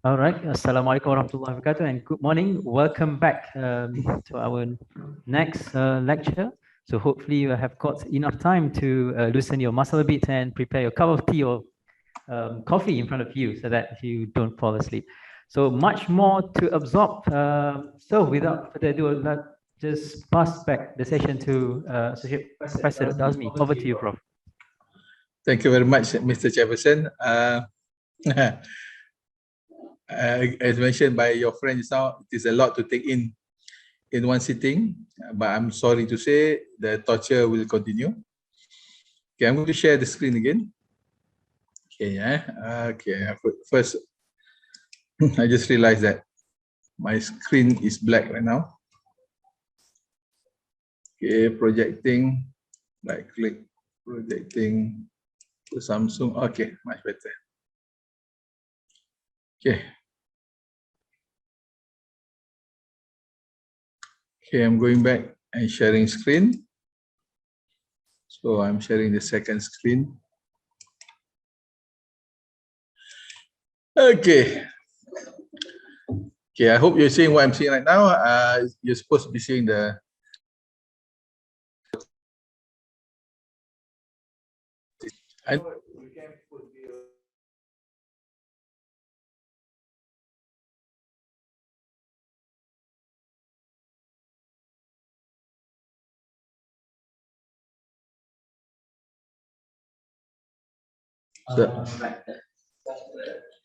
All right. Assalamualaikum warahmatullahi wabarakatuh and good morning. Welcome back to our next lecture. So hopefully you have got enough time to loosen your muscle a bit and prepare your cup of tea or coffee in front of you so that you don't fall asleep. So much more to absorb. So without further ado, I'd like just pass back the session to Associate Professor Dr. Azmi. Over to you, Prof. Thank you very much, Mr. Jefferson. As mentioned by your friend just now, it is a lot to take in one sitting, but I'm sorry to say the torture will continue. Okay, I'm going to share the screen again. Okay, okay. First, I just realized that my screen is black right now. Okay, projecting, right click, projecting to Samsung. Okay, much better. Okay. Okay, I'm going back and sharing screen. So I'm sharing the second screen. Okay. Okay, I hope you're seeing what I'm seeing right now. You're supposed to be seeing the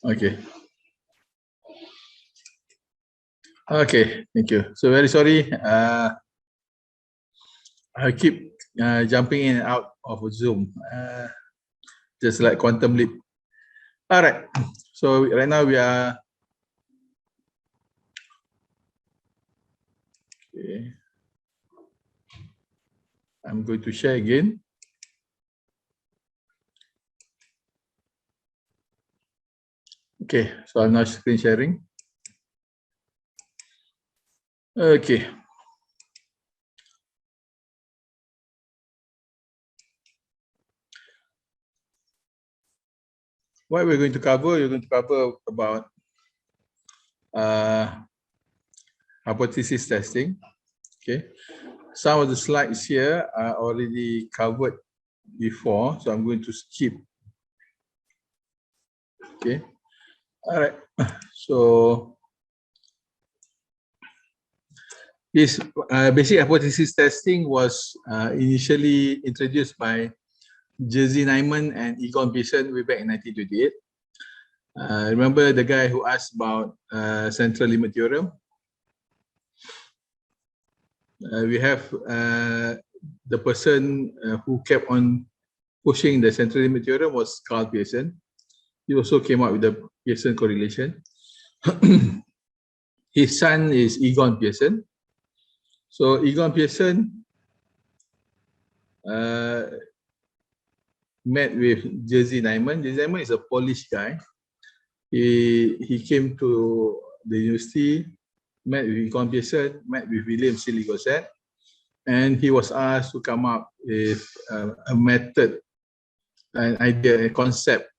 okay. Okay, thank you. So very sorry. I keep jumping in and out of Zoom, just like quantum leap. All right. So right now we are. Okay. I'm going to share again. Okay, so I'm now screen sharing. Okay. What we're going to cover, you're going to cover about hypothesis testing. Okay. Some of the slides here are already covered before, so I'm going to skip. Okay. All right. So this basic hypothesis testing was initially introduced by Jerzy Neyman and Egon Pearson way back in 1928. Remember the guy who asked about central limit theorem? We have the person who kept on pushing the central limit theorem was Carl Pearson. He also came up with the Pearson correlation. His son is Egon Pearson. So Egon Pearson met with Jerzy Neyman. Jerzy Neyman is a Polish guy. He came to the university, met with Egon Pearson, met with William Seeley-Gosset, and he was asked to come up with a method, an idea, a concept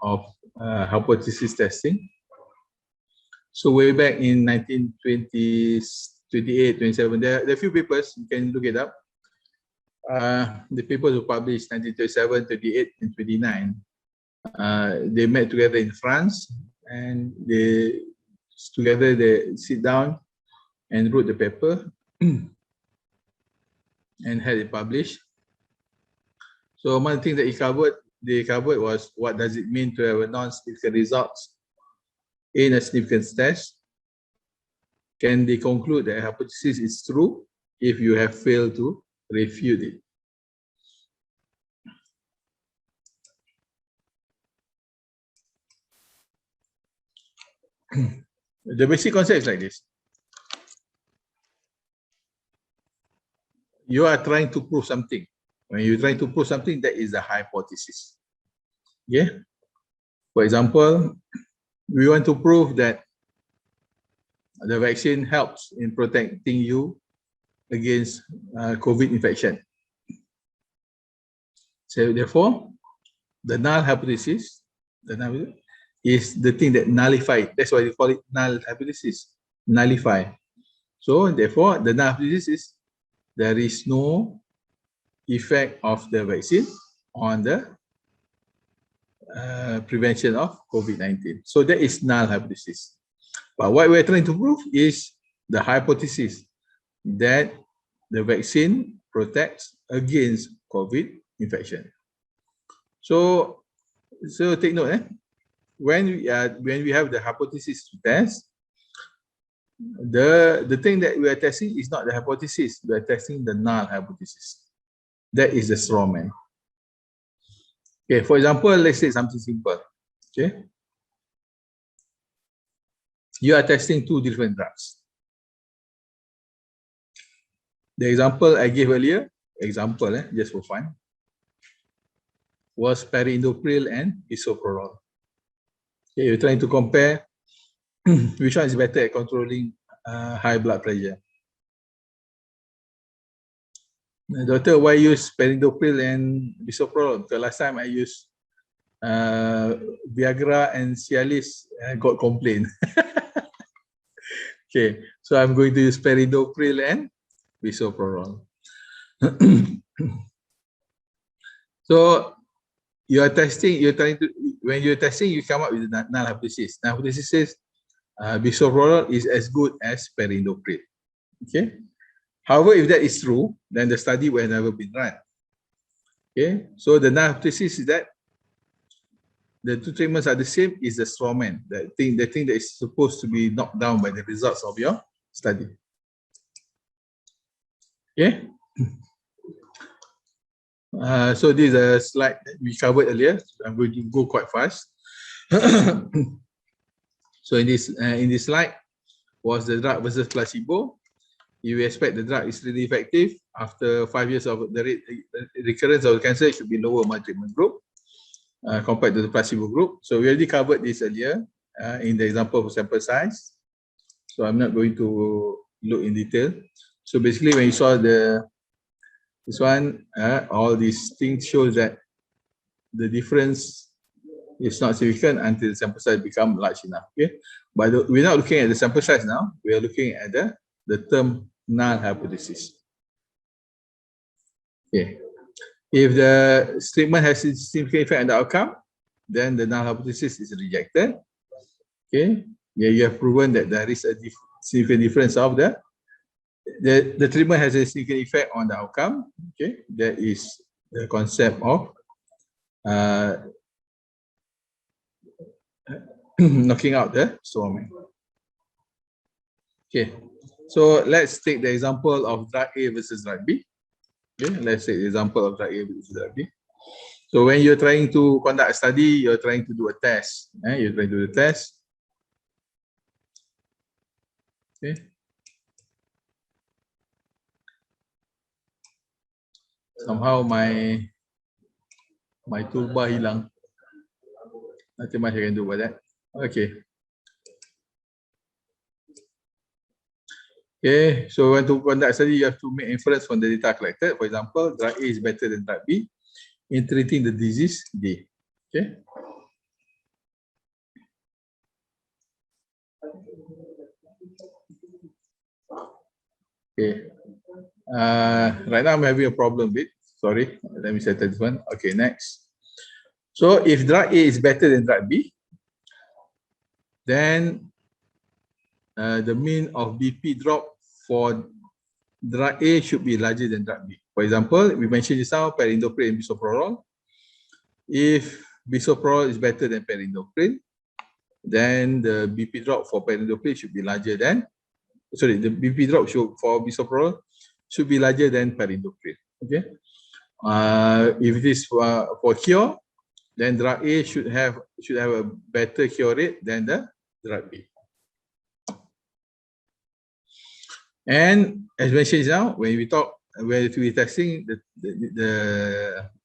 of hypothesis testing. So way back in 1928, 27, there are a few papers, you can look it up. The papers were published 1937, 38, and 29. They met together in France, and they sit down and wrote the paper and had it published. So one thing that they covered was what does it mean to have a non-significant results in a significance test? Can they conclude that a hypothesis is true if you have failed to refute it? The basic concept is like this. You are trying to prove something. When you're trying to prove something, that is a hypothesis. Yeah. For example, we want to prove that the vaccine helps in protecting you against COVID infection. So therefore, the null hypothesis is the thing that nullify. That's why they call it null hypothesis, nullify. So therefore, the null hypothesis is there is no effect of the vaccine on the prevention of COVID-19. So that is null hypothesis. But what we're trying to prove is the hypothesis that the vaccine protects against COVID infection. So take note, when we have the hypothesis to test, the thing that we are testing is not the hypothesis. We are testing the null hypothesis. That is the straw man. Okay, for example, let's say something simple. Okay, you are testing two different drugs. The example I gave earlier, just for fun, was perindopril and bisoprolol. Okay, you're trying to compare which one is better at controlling high blood pressure. Doctor, why use perindopril and bisoprolol? Because last time I used Viagra and Cialis, I got complaint. Okay, so I'm going to use perindopril and bisoprolol. So when you're testing, you come up with a null hypothesis. Null hypothesis says bisoprolol is as good as perindopril. Okay. However, if that is true, then the study will have never been run. Okay. So the null hypothesis is that the two treatments are the same is the straw man. The thing that is supposed to be knocked down by the results of your study. Okay. So this is a slide that we covered earlier. I'm going to go quite fast. So in this slide was the drug versus placebo. You expect the drug is really effective after 5 years of the recurrence of the cancer. It should be lower among treatment group compared to the placebo group. So we already covered this earlier in the example of sample size. So I'm not going to look in detail. So basically, when you saw this one, all these things shows that the difference is not significant until the sample size become large enough. Okay, but we're not looking at the sample size now. We are looking at the term null hypothesis. Okay, if the treatment has a significant effect on the outcome, then the null hypothesis is rejected. Okay, you have proven that there is a significant difference of the treatment has a significant effect on the outcome. Okay, that is the concept of knocking out the straw man. Okay, so let's take the example of drug A versus drug B. Okay, let's take the example of drug A versus drug B. So when you're trying to conduct a study, you're trying to do a test. You're trying to do the test. Okay. Somehow my toolbar hilang. Nothing much I can do about that. Okay. Okay, so when to conduct a study, you have to make inference from the data collected. For example, drug A is better than drug B in treating the disease D. Okay. Okay. Right now I'm having a problem with. Sorry, let me settle this one. Okay, next. So if drug A is better than drug B, then the mean of BP drop for drug A should be larger than drug B. For example, we mentioned just now perindopril and bisoprolol. If bisoprolol is better than perindopril, then the BP drop for perindopril should be larger than, sorry, the BP drop for bisoprolol should be larger than perindopril. Okay. If it is for cure, then drug A should have a better cure rate than the drug B. And as mentioned now, when we're testing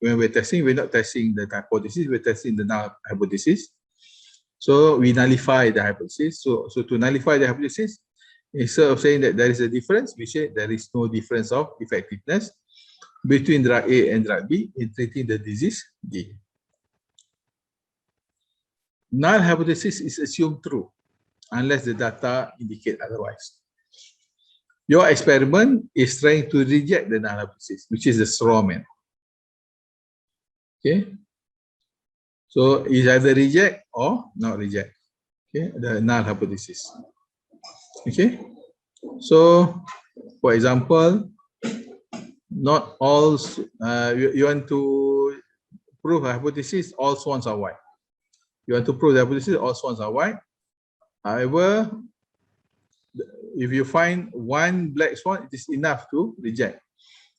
when we're testing, we're not testing the hypothesis, we're testing the null hypothesis. So we nullify the hypothesis. So to nullify the hypothesis, instead of saying that there is a difference, we say there is no difference of effectiveness between drug A and drug B in treating the disease D. null hypothesis is assumed true unless the data indicate otherwise. Your experiment is trying to reject the null hypothesis, which is the straw man. Okay, so it's either reject or not reject. Okay, the null hypothesis. Okay, so for example, not all you want to prove a hypothesis, all swans are white. You want to prove the hypothesis, all swans are white. However, if you find one black swan, it is enough to reject.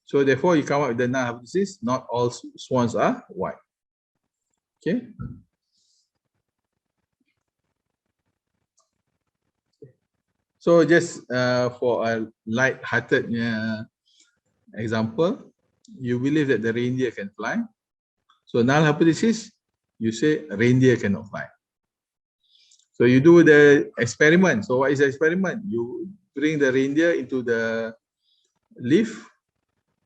So therefore, you come up with the null hypothesis, not all swans are white. Okay. So just for a light-hearted example, you believe that the reindeer can fly. So null hypothesis, you say reindeer cannot fly. So you do the experiment. So what is the experiment? You bring the reindeer into the lift.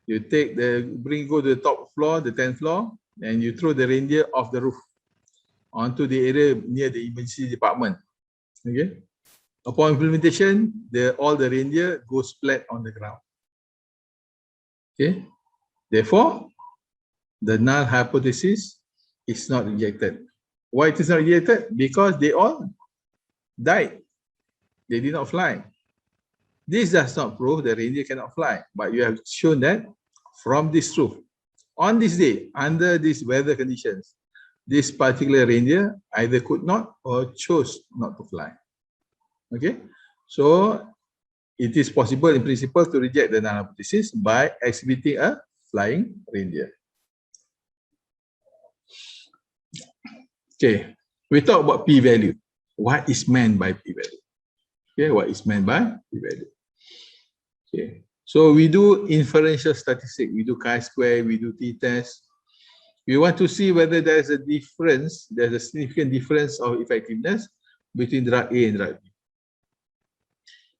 You take go to the top floor, the 10th floor, and you throw the reindeer off the roof onto the area near the emergency department. Okay. Upon implementation, all the reindeer go flat on the ground. Okay. Therefore, the null hypothesis is not rejected. Why it is not rejected? Because they all died. They did not fly. This does not prove the reindeer cannot fly, but you have shown that from this truth, on this day, under these weather conditions, this particular reindeer either could not or chose not to fly. Okay, so it is possible in principle to reject the null hypothesis by exhibiting a flying reindeer. Okay, we talk about p-value. What is meant by p-value? Okay, what is meant by p-value? Okay, so we do inferential statistics. We do chi-square, we do t-test. We want to see whether there is a difference, there's a significant difference of effectiveness between drug A and drug B.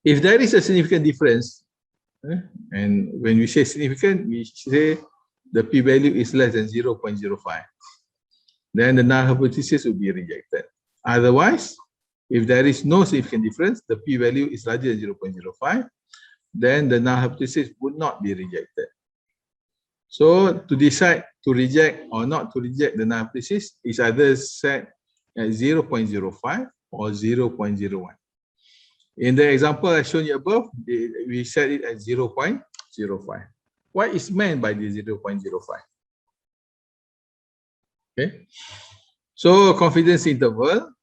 If there is a significant difference, and when we say significant, we say the p-value is less than 0.05. Then the null hypothesis will be rejected. Otherwise, if there is no significant difference, the p-value is larger than 0.05, then the null hypothesis would not be rejected. So to decide to reject or not to reject the null hypothesis is either set at 0.05 or 0.01. In the example I shown you above, we set it at 0.05. What is meant by the 0.05? Okay, so confidence interval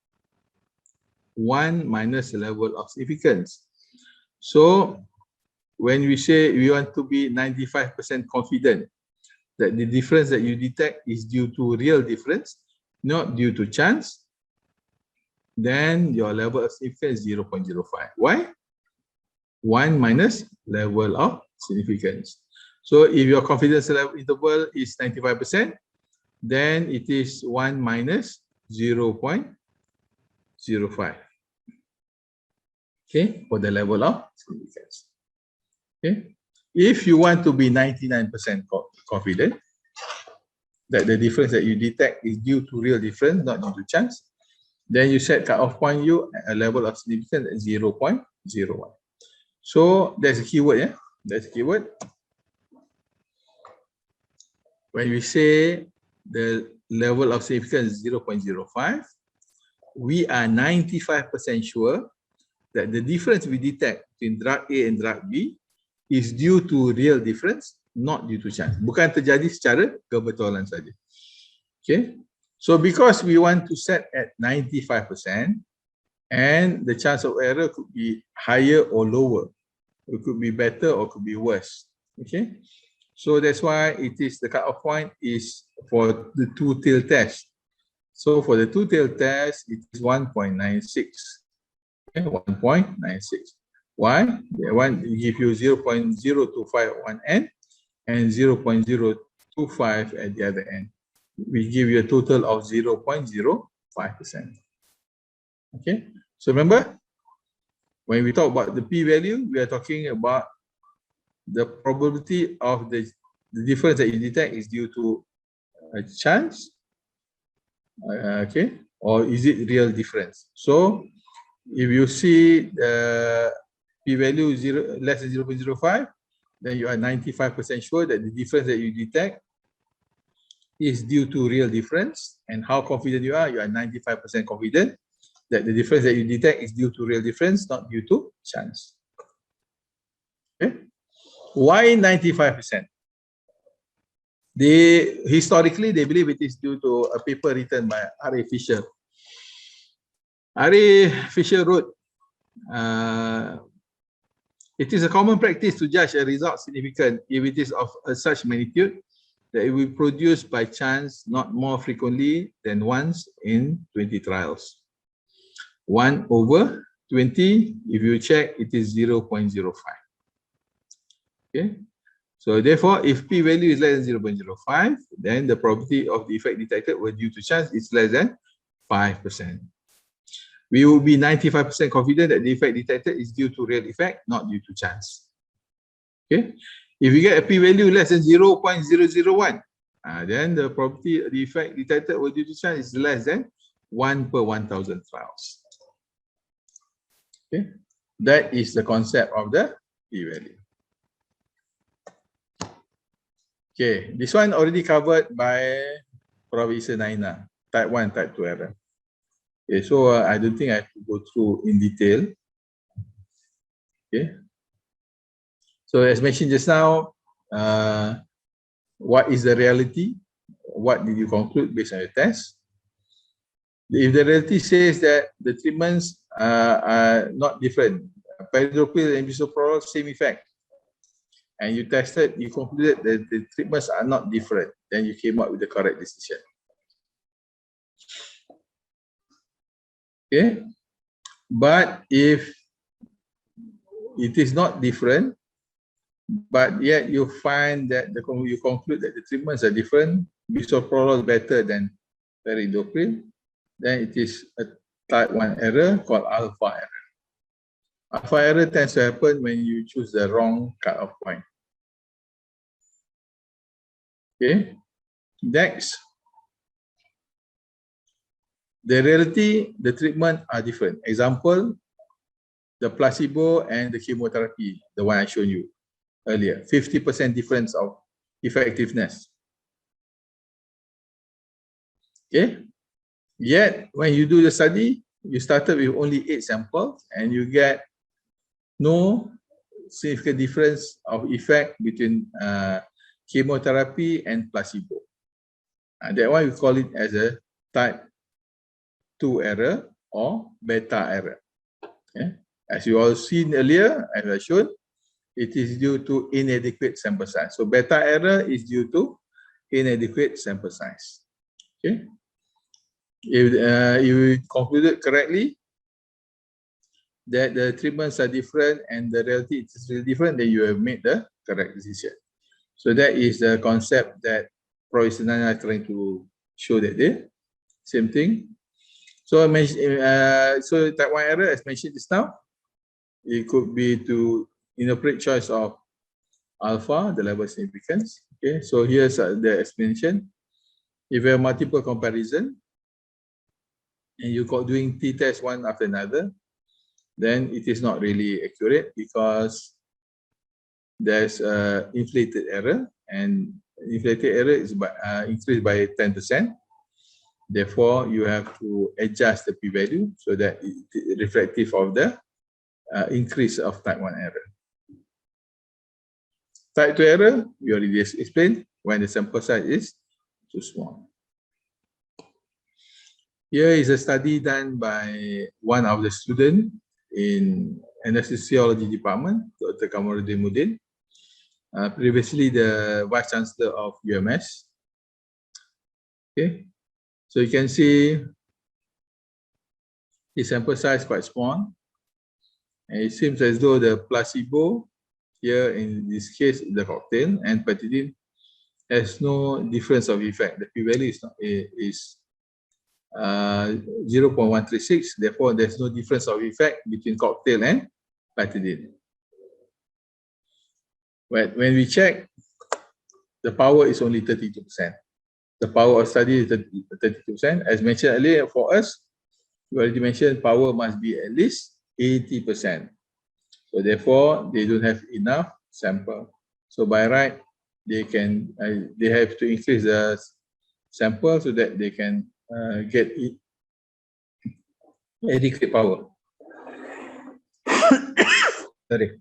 1 minus the level of significance. So when we say we want to be 95% confident that the difference that you detect is due to real difference, not due to chance, then your level of significance is 0.05. Why? 1 minus level of significance. So if your confidence level interval is 95%, then it is 1 minus 0.05. Okay, for the level of significance. Okay, if you want to be 99% confident that the difference that you detect is due to real difference, not due to chance, then you set cutoff point you at a level of significance at 0.01. So there's a keyword, yeah? There's a keyword. When we say the level of significance is 0.05, we are 95% sure that the difference we detect between drug A and drug B is due to real difference, not due to chance. Bukan terjadi secara kebetulan saja. Okay. So because we want to set at 95% and the chance of error could be higher or lower. It could be better or could be worse. Okay. So that's why it is the cutoff point is for the two-tailed test. So for the two-tailed test, it is 1.96. Okay, 1.96. Why? They want to give you 0.025 at one end and 0.025 at the other end. We give you a total of 0.05%. Okay, so remember, when we talk about the p-value, we are talking about the probability of the difference that you detect is due to a chance, okay, or is it real difference? So if you see p-value less than 0.05, then you are 95% sure that the difference that you detect is due to real difference. And how confident you are? You are 95% confident that the difference that you detect is due to real difference, not due to chance. Okay. Why 95%? Historically, they believe it is due to a paper written by R.A. Fisher. R.A. Fisher wrote, it is a common practice to judge a result significant if it is of such magnitude that it will be produced by chance not more frequently than once in 20 trials. 1 over 20, if you check, it is 0.05. Okay. So therefore, if p-value is less than 0.05, then the probability of the effect detected were due to chance is less than 5%. We will be 95% confident that the effect detected is due to real effect, not due to chance. Okay. If you get a p-value less than 0.001, then the probability of the effect detected were due to chance is less than 1 per 1,000 trials. Okay. That is the concept of the p-value. Okay, this one already covered by Professor Naina, type 1, type 2 error. Okay, so I don't think I have to go through in detail. Okay. So as mentioned just now, what is the reality? What did you conclude based on your test? If the reality says that the treatments are not different, pyrrolidopyr and bisoprolol, same effect, and you tested, you concluded that the treatments are not different, then you came up with the correct decision. Okay, but if it is not different, but yet you find that you conclude that the treatments are different, bisoprolol is better than pyrrolidopyr, then it is a type 1 error called alpha error. Alpha error tends to happen when you choose the wrong cutoff point. Okay, next, the reality, the treatment are different. Example, the placebo and the chemotherapy, the one I showed you earlier, 50% difference of effectiveness. Okay, yet when you do the study, you started with only 8 samples and you get no significant difference of effect between chemotherapy and placebo. And that one we call it as a type 2 error or beta error. Okay. As you all seen earlier, as I showed, it is due to inadequate sample size. So beta error is due to inadequate sample size. Okay. If you concluded correctly that the treatments are different and the reality is really different, then you have made the correct decision. So that is the concept that Professor Nana is trying to show that day. Same thing. So I mentioned, so type 1 error, as mentioned just now, it could be to inappropriate choice of alpha, the level of significance. Okay, so here's the explanation. If you have multiple comparison and you got doing t-test one after another, then it is not really accurate because there's inflated error, and inflated error is increased by 10%. Therefore, you have to adjust the p-value so that it is reflective of the increase of type 1 error. Type 2 error, we already explained, when the sample size is too small. Here is a study done by one of the students in anesthesiology department, Dr. Kamarudin, previously the Vice Chancellor of UMS. Okay, so you can see the sample size quite small, and it seems as though the placebo here in this case the cocktail and patidine has no difference of effect. The p-value is 0.136. Therefore, there's no difference of effect between cocktail and patidine. But when we check, the power is only 32%. The power of study is 32%. As mentioned earlier, for us, we already mentioned power must be at least 80%. So therefore, they don't have enough sample. So by right, they have to increase the sample so that they can get adequate power. Sorry.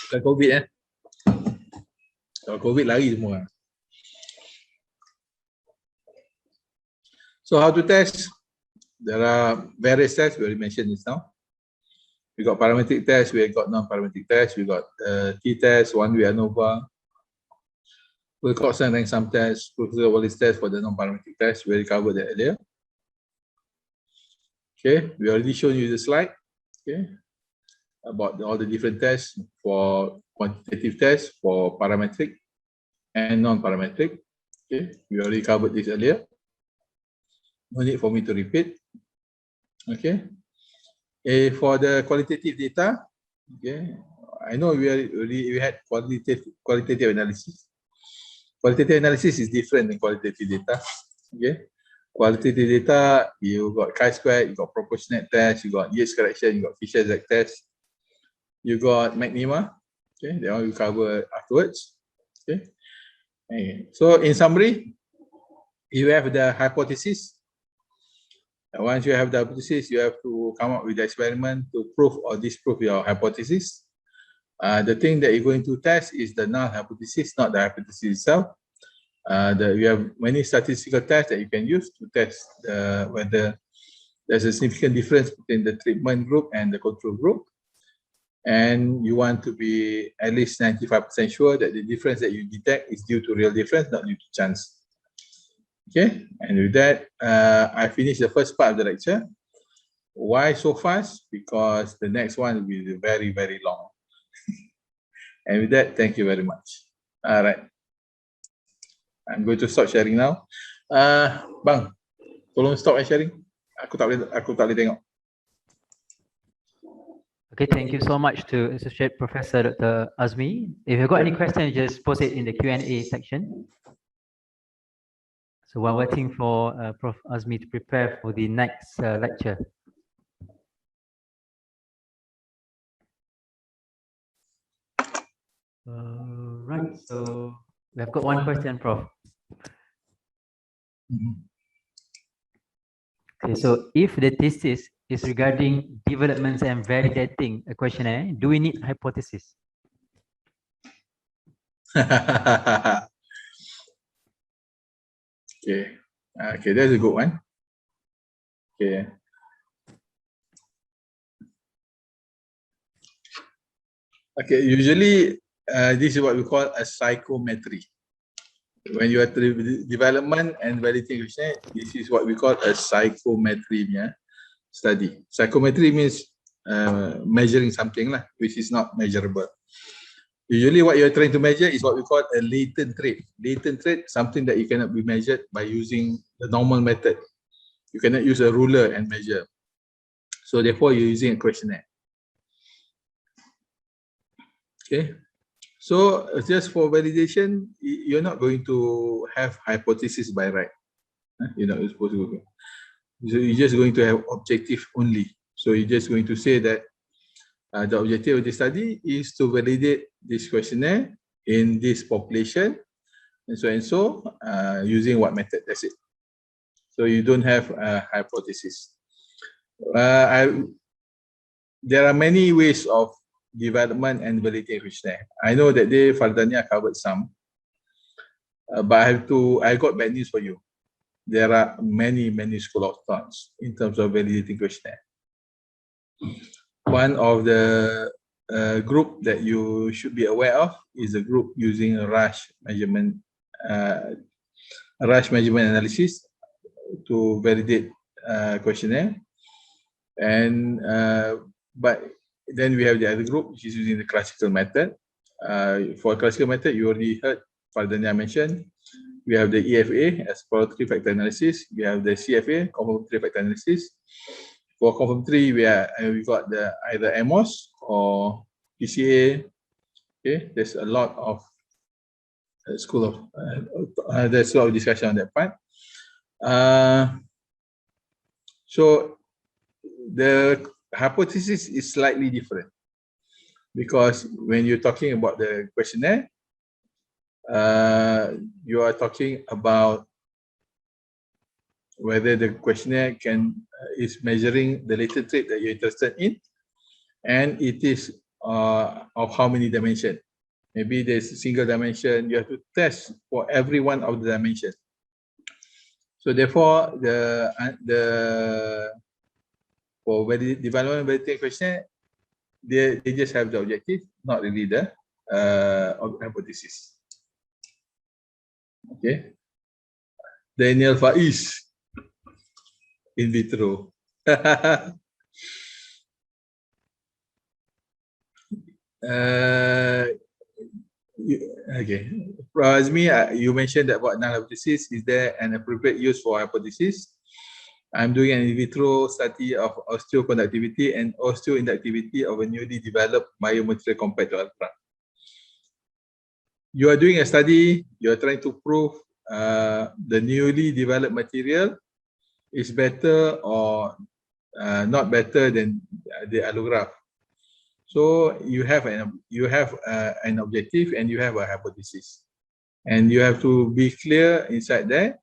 Bukan COVID Kalau COVID lari semua. So how to test? There are various tests we already mentioned this now. We got parametric test, we got non-parametric test, we got t-test, one-way ANOVA, Wilcoxon rank sum test, Professor Wallace test for the non-parametric test. We already covered that earlier. Okay, we already shown you the slide. Okay, about all the different tests for quantitative tests, for parametric and non-parametric. Okay, we already covered this earlier. No need for me to repeat. Okay, for the qualitative data, okay, I know we had qualitative analysis. Qualitative analysis is different than qualitative data. Okay, qualitative data, you got chi-square, you got proportionate test, you got Yates correction, you got Fisher-Zach test, you got maxima. Okay, that one we cover afterwards. Okay. So in summary, you have the hypothesis. Once you have the hypothesis, you have to come up with the experiment to prove or disprove your hypothesis. The thing that you're going to test is the null hypothesis, not the hypothesis itself. We have many statistical tests that you can use to test whether there's a significant difference between the treatment group and the control group. And you want to be at least 95% sure that the difference that you detect is due to real difference, not due to chance. Okay, and with that, I finished the first part of the lecture. Why so fast? Because the next one will be very, very long. And with that, thank you very much. All right. I'm going to stop sharing now. Bang, tolong stop sharing. Aku tak boleh tengok. Okay, thank you so much to Associate Professor Dr. Azmi. If you've got any questions, just post it in the Q&A section. So while waiting for Prof. Azmi to prepare for the next lecture. Right, so we have got one question, Prof. Okay, so if the thesis is regarding developments and validating a questionnaire, do we need hypothesis? Okay, that's a good one. Okay. Okay, usually this is what we call a psychometry. When you are development and validating questionnaire, this is what we call a psychometry study. Psychometry means measuring something which is not measurable. Usually what you're trying to measure is what we call a latent trait. Latent trait, something that you cannot be measured by using the normal method. You cannot use a ruler and measure. So therefore you're using a questionnaire. Okay. So just for validation, you're not going to have hypothesis by right. You're not supposed to go. So you're just going to have objective only. So you're just going to say that the objective of the study is to validate this questionnaire in this population and so using what method. That's it. So you don't have a hypothesis. There are many ways of development and validating questionnaire. I know that Fardania covered some, but I got bad news for you. There are many school of thoughts in terms of validating questionnaire. One of the group that you should be aware of is a group using a rush measurement analysis to validate questionnaire, and but then we have the other group which is using the classical method. For classical method, you already heard Fardania mention. We have the EFA, exploratory factor analysis. We have the CFA, confirmatory factor analysis. For confirmatory, we got the either AMOS or PCA. Okay, there's a lot of there's a lot of discussion on that part. So the hypothesis is slightly different because when you're talking about the questionnaire, you are talking about whether the questionnaire is measuring the latent trait that you're interested in, and it is of how many dimensions. Maybe there's a single dimension. You have to test for every one of the dimensions. So therefore, for development validation questionnaire, they just have the objective, not really the hypothesis. Okay. Daniel Faiz, in vitro. Okay. Azmi, you mentioned that about null hypothesis. Is there an appropriate use for hypothesis? I'm doing an in vitro study of osteoconductivity and osteoinductivity of a newly developed biomaterial compared to alpha. You are doing a study, you are trying to prove the newly developed material is better or not better than the allograft. So you have an objective and you have a hypothesis, and you have to be clear inside there,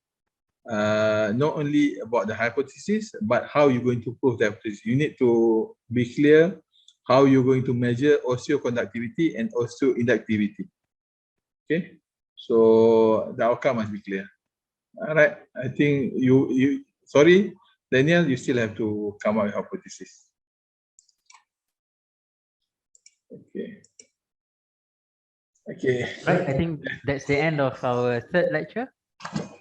not only about the hypothesis but how you're going to prove the hypothesis. You need to be clear how you're going to measure osteoconductivity and osteoinductivity. Okay, so the outcome must be clear. All right, I think sorry, Daniel, you still have to come up with hypothesis. Okay. Okay. Right, I think that's the end of our third lecture.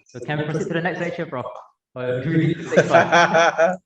So can we proceed to the next lecture, Prof? Or do we need to take part?